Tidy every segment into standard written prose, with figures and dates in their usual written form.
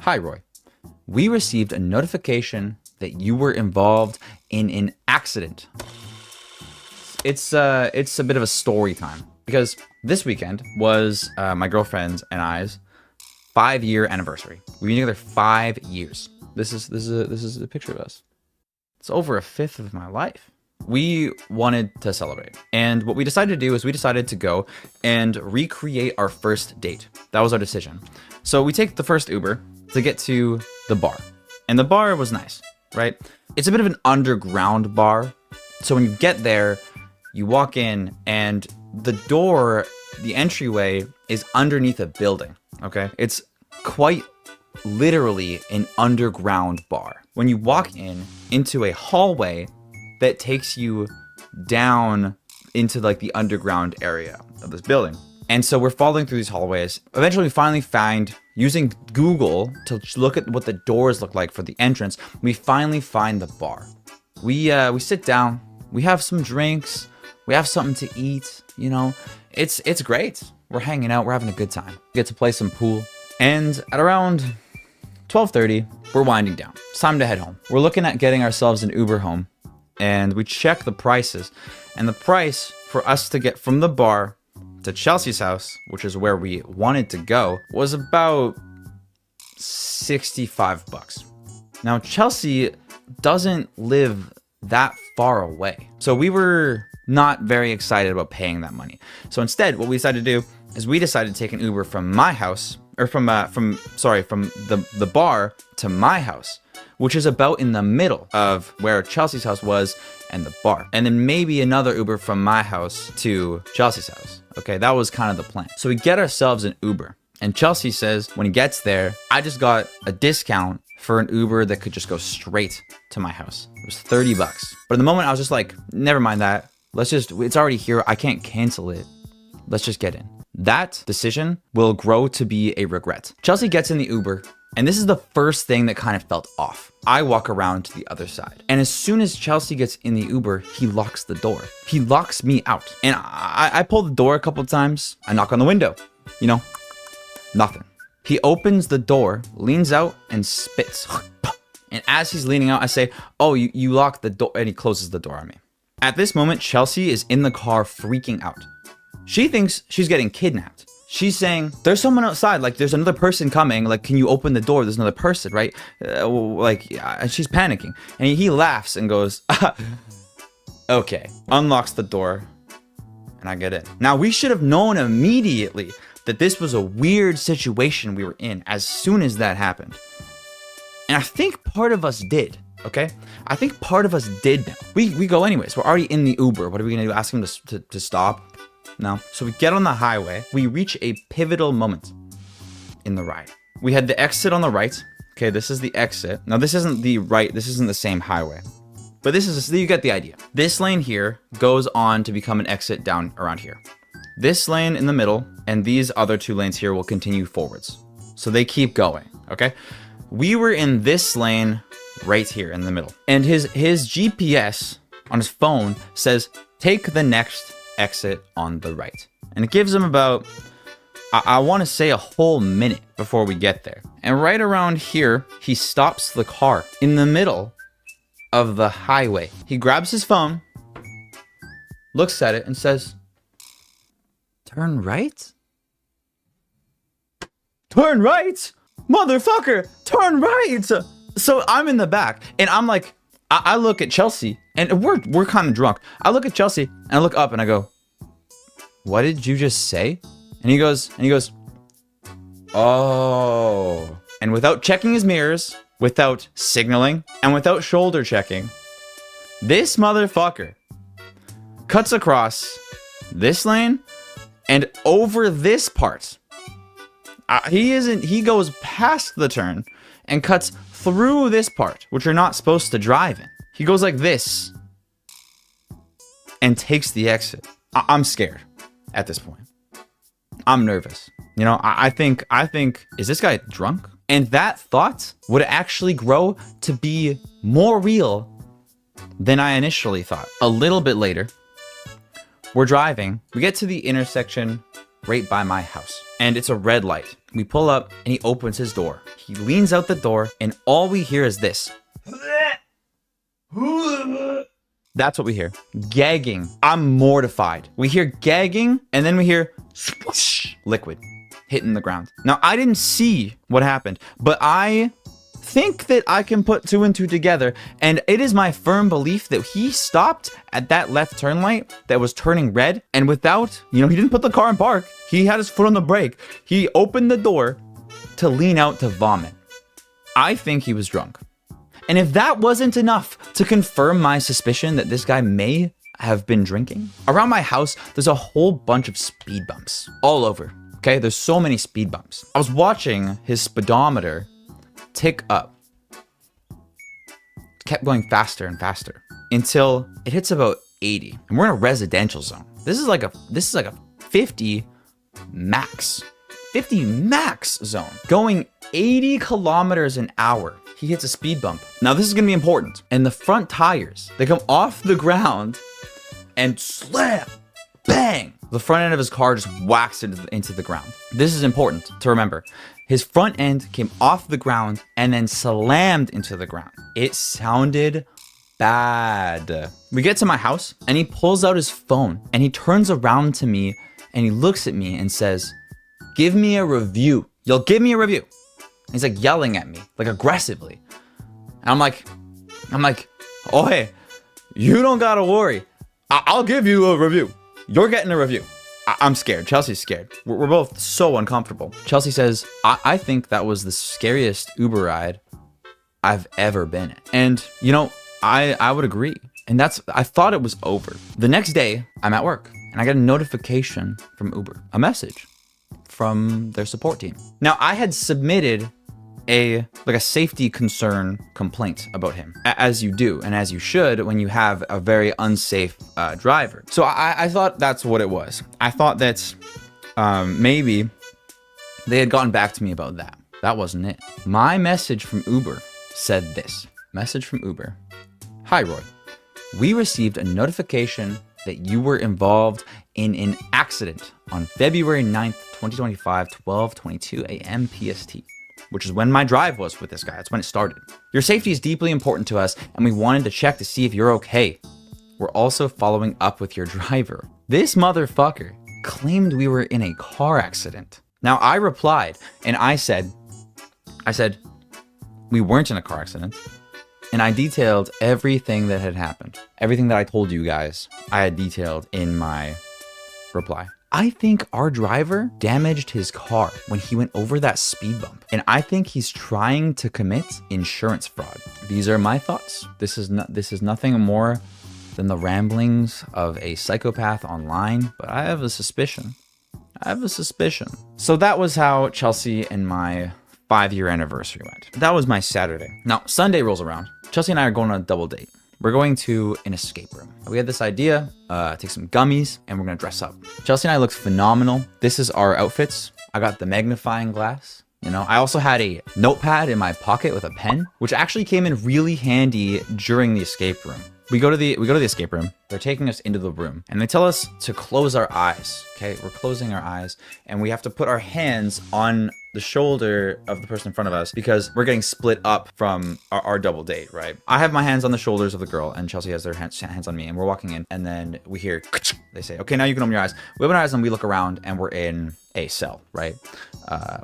Hi, Roy. We received a notification that you were involved in an accident. It's a bit of a story time because this weekend was my girlfriend's and I's 5-year anniversary. We've been together 5 years. This is a picture of us. It's over a fifth of my life. We wanted to celebrate, and what we decided to do is we decided to go and recreate our first date. That was our decision. So we take the first Uber to get to the bar, and the bar was nice, right? It's a bit of an underground bar. So when you get there, you walk in, and the door, the entryway is underneath a building. Okay, it's quite literally an underground bar. When you walk into a hallway that takes you down into like the underground area of this building. And so we're following through these hallways. Eventually we finally find, using Google to look at what the doors look like for the entrance, we finally find the bar. We sit down, we have some drinks, we have something to eat, you know. It's great. We're hanging out, we're having a good time. We get to play some pool. And at around 12:30, we're winding down. It's time to head home. We're looking at getting ourselves an Uber home, and we check the prices. And the price for us to get from the bar to Chelsea's house, which is where we wanted to go, was about $65. Now, Chelsea doesn't live that far away, so we were not very excited about paying that money. So instead, what we decided to do is we decided to take an Uber from my house, or from the bar to my house, which is about in the middle of where Chelsea's house was and the bar. And then maybe another Uber from my house to Chelsea's house. Okay, that was kind of the plan. So we get ourselves an Uber, and Chelsea says when he gets there, I just got a discount for an Uber that could just go straight to my house. It was $30. But at the moment I was just like, never mind that. It's already here. I can't cancel it. Let's just get in. That decision will grow to be a regret. Chelsea gets in the Uber, and this is the first thing that kind of felt off. I walk around to the other side, and as soon as Chelsea gets in the Uber, he locks the door. He locks me out, and I pull the door a couple of times. I knock on the window, you know, nothing. He opens the door, leans out, and spits. And as he's leaning out, I say, "Oh, you locked the door," and he closes the door on me. At this moment, Chelsea is in the car freaking out. She thinks she's getting kidnapped. She's saying, there's someone outside, like there's another person coming, like can you open the door, there's another person, right? And she's panicking. And he laughs and goes, okay, unlocks the door, and I get in. Now we should have known immediately that this was a weird situation we were in as soon as that happened. And I think part of us did, okay? I think part of us did know. We go anyways, we're already in the Uber. What are we gonna do, ask him to stop? No. So we get on the highway. We reach a pivotal moment in the ride. We had the exit on the right. Okay, this is the exit. Now this isn't the right, this isn't the same highway, but you get the idea. This lane here goes on to become an exit down around here. This lane in the middle and these other two lanes here will continue forwards. So they keep going, okay? We were in this lane right here in the middle, and his GPS on his phone says, take the next exit on the right. And it gives him about, I want to say, a whole minute before we get there. And right around here, he stops the car in the middle of the highway. He grabs his phone, looks at it, and says, turn right? Turn right? Motherfucker, turn right! So I'm in the back, and I'm like, I look at Chelsea, and we're kind of drunk. I look at Chelsea, and I look up, and I go, what did you just say? And he goes, oh. And without checking his mirrors, without signaling, and without shoulder checking, this motherfucker cuts across this lane and over this part. He goes past the turn and cuts through this part, which you're not supposed to drive in. He goes like this and takes the exit. I'm scared at this point. I'm nervous. You know, I think, is this guy drunk? And that thought would actually grow to be more real than I initially thought. A little bit later, we're driving. We get to the intersection right by my house. And it's a red light. We pull up and he opens his door. He leans out the door and all we hear is this. That's what we hear. Gagging. I'm mortified. We hear gagging and then we hear swoosh, liquid hitting the ground. Now, I didn't see what happened, but I think that I can put two and two together, and it is my firm belief that he stopped at that left turn light that was turning red, and without, he didn't put the car in park. He had his foot on the brake. He opened the door to lean out to vomit. I think he was drunk. And if that wasn't enough to confirm my suspicion that this guy may have been drinking, around my house, there's a whole bunch of speed bumps all over. Okay, there's so many speed bumps. I was watching his speedometer tick up. It kept going faster and faster until it hits about 80. And we're in a residential zone. This is like a 50 max. 50 max zone. Going 80 kilometers an hour. He hits a speed bump. Now this is gonna be important. And the front tires, they come off the ground and slam, bang. The front end of his car just whacks into the ground. This is important to remember. His front end came off the ground and then slammed into the ground. It sounded bad. We get to my house and he pulls out his phone and he turns around to me and he looks at me and says, "Give me a review. You'll give me a review." He's like yelling at me, like aggressively. And I'm like, "Oh, hey, you don't gotta worry. I'll give you a review. You're getting a review." I'm scared. Chelsea's scared. We're both so uncomfortable. Chelsea says, I think that was the scariest Uber ride I've ever been in. And, I would agree. And I thought it was over. The next day, I'm at work and I get a notification from Uber, a message from their support team. Now, I had submitted a safety concern complaint about him, as you do and as you should when you have a very unsafe driver. So I thought that's what it was. I thought that maybe they had gotten back to me about that. That wasn't it. My message from Uber said this. Message from Uber. "Hi, Roy. We received a notification that you were involved in an accident on February 9th, 2025, 12:22 a.m. PST. Which is when my drive was with this guy. That's when it started. Your safety is deeply important to us, and we wanted to check to see if you're okay. We're also following up with your driver. This motherfucker claimed we were in a car accident." Now, I replied, and I said, "We weren't in a car accident." And I detailed everything that had happened. Everything that I told you guys, I had detailed in my reply. I think our driver damaged his car when he went over that speed bump. And I think he's trying to commit insurance fraud. These are my thoughts. This is nothing more than the ramblings of a psychopath online, but I have a suspicion. So that was how Chelsea and my 5-year anniversary went. That was my Saturday. Now, Sunday rolls around. Chelsea and I are going on a double date. We're going to an escape room. We had this idea, take some gummies, and we're gonna dress up. Chelsea and I looked phenomenal. This is our outfits. I got the magnifying glass. I also had a notepad in my pocket with a pen, which actually came in really handy during the escape room. We go to the escape room. They're taking us into the room and they tell us to close our eyes. Okay, we're closing our eyes and we have to put our hands on the shoulder of the person in front of us because we're getting split up from our double date, right? I have my hands on the shoulders of the girl and Chelsea has their hands on me and we're walking in and then we hear, they say, "Okay, now you can open your eyes." We open our eyes and we look around and we're in a cell, right?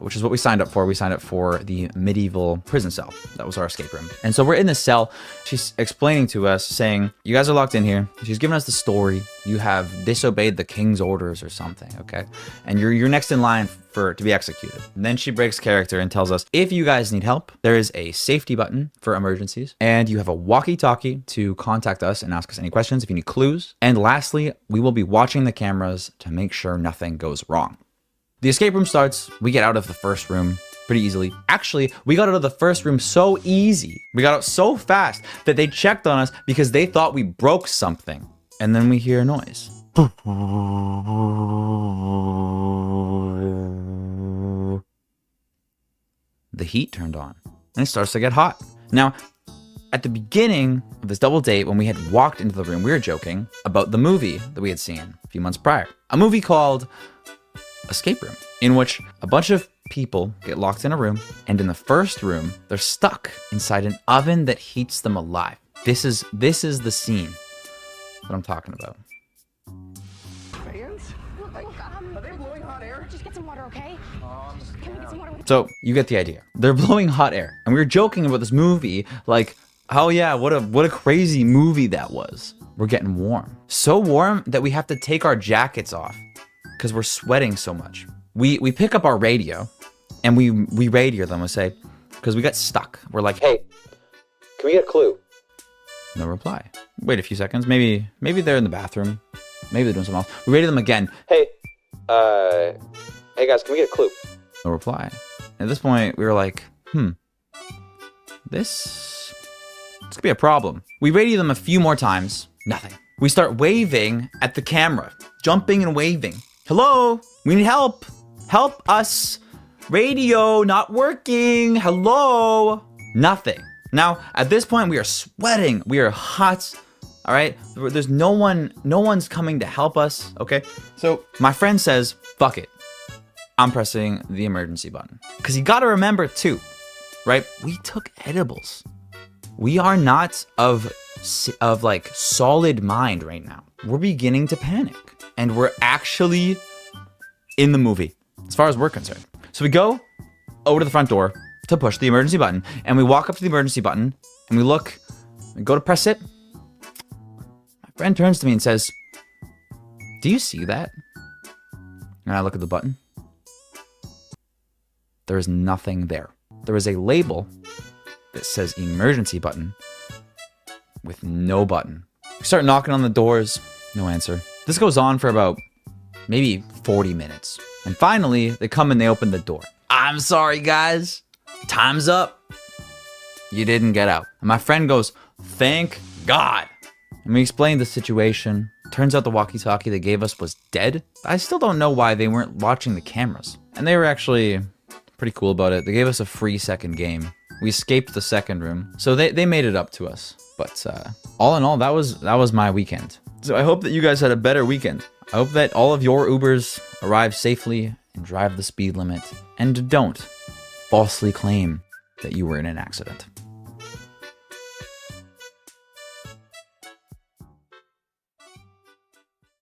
Which is what we signed up for. We signed up for the medieval prison cell. That was our escape room. And so we're in this cell. She's explaining to us, saying, "You guys are locked in here." She's giving us the story. You have disobeyed the king's orders or something, okay? And you're next in line to be executed. And then she breaks character and tells us, if you guys need help, there is a safety button for emergencies. And you have a walkie-talkie to contact us and ask us any questions if you need clues. And lastly, we will be watching the cameras to make sure nothing goes wrong. The escape room starts. We get out of the first room pretty easily. Actually, we got out of the first room so easy. We got out so fast that they checked on us because they thought we broke something. And then we hear a noise. The heat turned on and it starts to get hot. Now, at the beginning of this double date, when we had walked into the room, we were joking about the movie that we had seen a few months prior. A movie called escape room in which a bunch of people get locked in a room, and in the first room, they're stuck inside an oven that heats them alive. This is the scene that I'm talking about. Fans? Are they blowing hot air? Just get some water, okay? Can we get some water? So you get the idea. They're blowing hot air, and we were joking about this movie, like, oh yeah, what a crazy movie that was. We're getting warm, so warm that we have to take our jackets off because we're sweating so much. We pick up our radio, and we radio them and say, because we got stuck. We're like, hey, can we get a clue? No reply. Wait a few seconds. Maybe they're in the bathroom. Maybe they're doing something else. We radio them again. Hey guys, can we get a clue? No reply. At this point, we were like, this could be a problem. We radio them a few more times. Nothing. We start waving at the camera, jumping and waving. Hello, we need help. Help us. Radio not working. Hello. Nothing. Now, at this point, we are sweating. We are hot. All right. There's no one's coming to help us. Okay. So my friend says, fuck it. I'm pressing the emergency button. Because you got to remember too, right? We took edibles. We are not of like solid mind right now. We're beginning to panic. And we're actually in the movie, as far as we're concerned. So we go over to the front door to push the emergency button. And we walk up to the emergency button and we look, we go to press it. My friend turns to me and says, do you see that? And I look at the button. There is nothing there. There is a label that says emergency button with no button. We start knocking on the doors, no answer. This goes on for about maybe 40 minutes. And finally, they come and they open the door. I'm sorry, guys. Time's up. You didn't get out. And my friend goes, thank God. And we explained the situation. Turns out the walkie-talkie they gave us was dead. I still don't know why they weren't watching the cameras. And they were actually pretty cool about it. They gave us a free second game. We escaped the second room. So they made it up to us. But all in all, that was my weekend. So I hope that you guys had a better weekend. I hope that all of your Ubers arrive safely and drive the speed limit. And don't falsely claim that you were in an accident.